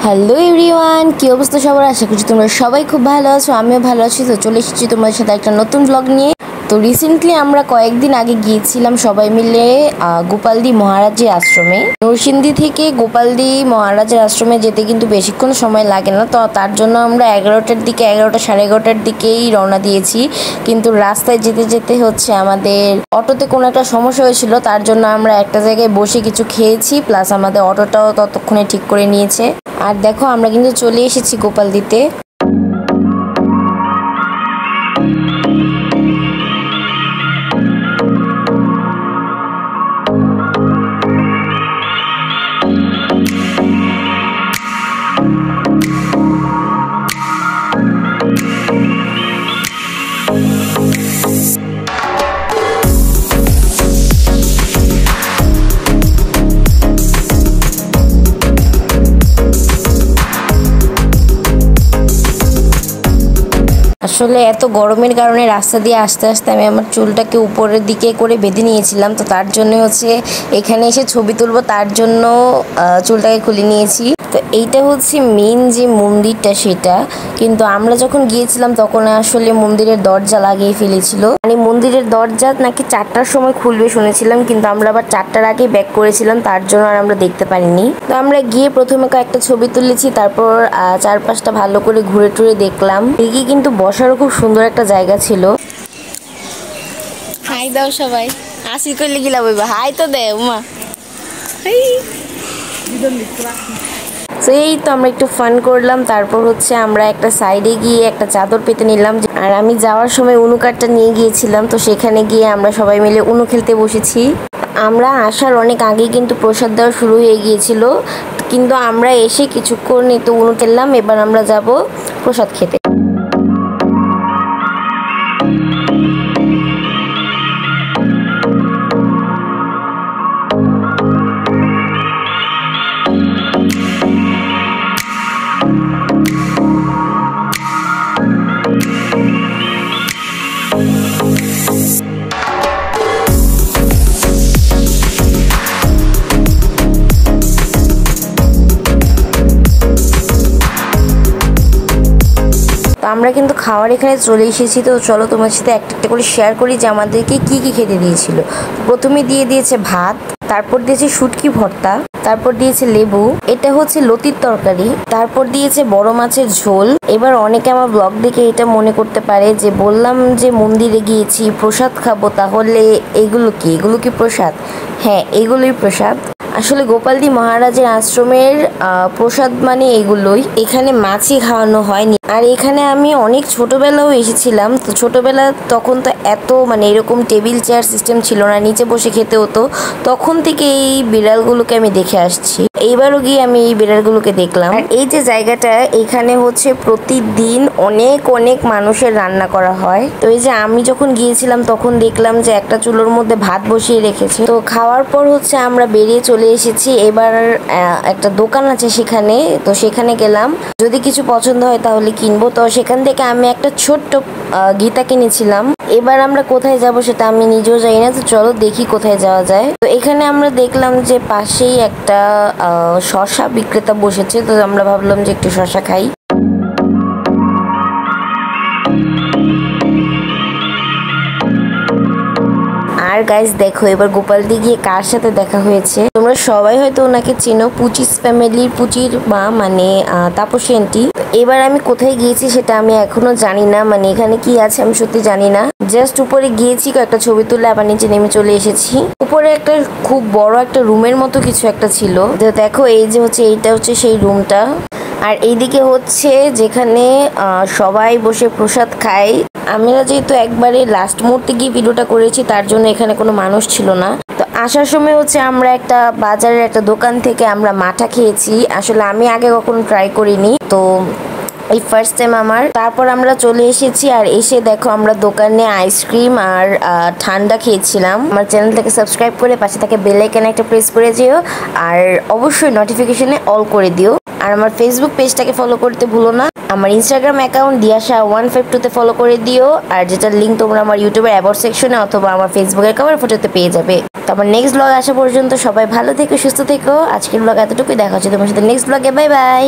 Hello everyone, কি অবস্থা সবার? আশা করছি তোমরা সবাই খুব ভালো আছো। আমিও ভালো আছি। তো চলে এসেছি তোমাদের সাথে একটা নতুন ব্লগ নিয়ে। তো রিসেন্টলি আমরা কয়েকদিন আগে গিয়েছিলাম সবাই মিলে গোপালদি মহারাজের আশ্রমে। নরসিংদী থেকে গোপালদি মহারাজের আশ্রমে যেতে কিন্তু বেশিক্ষণ সময় লাগে না। তো তার জন্য আমরা 11টা সাড়ে 11টার দিকেই রওনা দিয়েছি। কিন্তু রাস্তায় যেতে যেতে হচ্ছে আমাদের অটোতে কোনো একটা সমস্যা হয়েছিল, তার জন্য আমরা একটা জায়গায় বসে কিছু খেয়েছি, প্লাস আমাদের অটোটাও ততক্ষণে ঠিক করে নিয়েছে। আর দেখো আমরা কিন্তু চলে এসেছি গোপালদিতে। আসলে এত গরমের কারণে রাস্তা দিয়ে আস্তে আস্তে আমি আমার চুলটাকে উপরের দিকে করে বেঁধে নিয়েছিলাম। তো তার জন্য হচ্ছে এখানে এসে ছবি তুলবো, তার জন্য চুলটাকে খুলে নিয়েছি। তো এইটা হচ্ছে মেন যে মন্দিরটা সেটা, কিন্তু আমরা যখন গিয়েছিলাম তখন আসলে মন্দিরের দরজা লাগিয়ে ফেলেছিল। মানে মন্দিরের দরজা নাকি 4টার সময় খুলবে শুনেছিলাম, কিন্তু আমরা আবার 4টার আগেই ব্যাক করেছিলাম, তার জন্য আর আমরা দেখতে পারিনি। তো আমরা গিয়ে প্রথমে কয়েকটা ছবি তুলেছি, তারপর চারপাশটা ভালো করে ঘুরে টুরে দেখলাম। এগিয়ে কিন্তু বসারও খুব সুন্দর একটা জায়গা ছিল। হাই দাও সবাই, আসি করলে গিলা বইবা হাই তো দে উমা। তো এই তো আমরা একটু ফান করলাম, তারপর হচ্ছে আমরা একটা সাইডে গিয়ে একটা চাদর পেতে নিলাম। আর আমি যাওয়ার সময় উনু কার্ডটা নিয়ে গিয়েছিলাম, তো সেখানে গিয়ে আমরা সবাই মিলে উনু খেলতে বসেছি। আমরা আসার অনেক আগেই কিন্তু প্রসাদ দেওয়া শুরু হয়ে গিয়েছিল, কিন্তু আমরা এসে কিছুক্ষণ তো উনু খেললাম। এবার আমরা যাব প্রসাদ খেতে। তো আমরা কিন্তু খাওয়ার এখানে চলে এসেছি। তো চলো তোমার সাথে একটা একটা করে শেয়ার করি যে আমাদেরকে কি কি খেতে দিয়েছিল। প্রথমে দিয়েছে ভাত, তারপর দিয়েছে শুটকি ভর্তা, তারপর দিয়েছে লেবু, এটা হচ্ছে লতির তরকারি, তারপর দিয়েছে বড় মাছের ঝোল। এবার অনেকে আমার ব্লগ দেখে এটা মনে করতে পারে যে বললাম যে মন্দিরে গিয়েছি প্রসাদ খাবো, তাহলে এগুলো কি প্রসাদ? হ্যাঁ, এগুলোই প্রসাদ। আসলে গোপালদি মহারাজের আশ্রমের প্রসাদ মানে এগুলোই। এখানে মাছই খাওয়ানো হয়নি। আর এখানে আমি অনেক ছোটবেলাও এসেছিলাম। তো ছোটবেলা তখন তো এত মানে এরকম টেবিল চেয়ার সিস্টেম ছিল না, নিচে বসে খেতে হতো। তখন থেকে এই বিড়ালগুলোকে আমি দেখে আসছি। এইবারও গিয়ে আমি এই বিড়ালগুলোকে দেখলাম। আর এই যে জায়গাটা, এখানে হচ্ছে প্রতিদিন অনেক অনেক মানুষের রান্না করা হয়। তো এই যে আমি যখন গিয়েছিলাম তখন দেখলাম যে একটা চুলোর মধ্যে ভাত বসিয়ে রেখেছে। তো খাওয়ার পর হচ্ছে আমরা বেরিয়ে চলে এসেছি। এবার একটা দোকান আছে সেখানে, তো সেখানে গেলাম, যদি কিছু পছন্দ হয় তাহলে কিনবো। তো সেখান থেকে আমি একটা ছোট্ট গীতা কিনেছিলাম। এবার আমরা কোথায় যাব সেটা আমি নিজেও জানি না। তো চলো দেখি কোথায় যাওয়া যায়। তো এখানে আমরা দেখলাম যে পাশেই একটা শসা বিক্রেতা বসেছে। তো আমরা ভাবলাম যে একটু শসা খাই। আর গাইস দেখো এবার গোপালদি গিয়ে কার সাথে দেখা হয়েছে। তোমরা সবাই হয়তো ওনাকে চেনো, পুচিস ফ্যামিলির পুচির মা, মানে তাপসী আন্টি। এবার আমি কোথায় গিয়েছি সেটা আমি এখনো জানি না, মানে এখানে কি আছে আমি সত্যি জানি না। জাস্ট উপরে গিয়েছি, কয়েকটা ছবি তুলে আবার নিচে নেমে চলে এসেছি। উপরে একটা খুব বড় একটা রুমের মতো কিছু একটা ছিল। দেখো এই যে হচ্ছে এইটা হচ্ছে সেই রুমটা। আর এইদিকে হচ্ছে যেখানে সবাই বসে প্রসাদ খায়। আমরা যেহেতু একবারে লাস্ট মুহূর্তে গিয়ে ভিডিওটা করেছি, তার জন্য এখানে কোনো মানুষ ছিল না। তো আসার সময় হচ্ছে আমরা একটা বাজারের একটা দোকান থেকে আমরা মাঠা খেয়েছি। আসলে আমি আগে কখনো ট্রাই করিনি, তো এই ফার্স্ট টাইম আমার। তারপর আমরা চলে এসেছি, আর এসে দেখো আমরা দোকানে আইসক্রিম আর ঠান্ডা খেয়েছিলাম। আমার চ্যানেলটাকে সাবস্ক্রাইব করে পাশে থাকে বেল আইকনে একটা প্রেস করে যেও, আর অবশ্যই নোটিফিকেশনে অল করে দিও। আর আমার ফেসবুক পেজটাকে ফলো করতে ভুলো না। আমার ইনস্টাগ্রাম অ্যাকাউন্ট দিয়াশা152 তে ফলো করে দিও, আর যেটার লিঙ্ক তোমরা আমার ইউটিউবের অ্যাবাউট সেকশনে অথবা আমার ফেসবুকের কভার ফটোতে পেয়ে যাবে। তো আমার নেক্সট ব্লগ আসা পর্যন্ত সবাই ভালো থেকো, সুস্থ থেকো। আজকের ব্লগ এতটুকুই, দেখা হচ্ছে তোমার সাথে নেক্সট ব্লগে। Bye bye.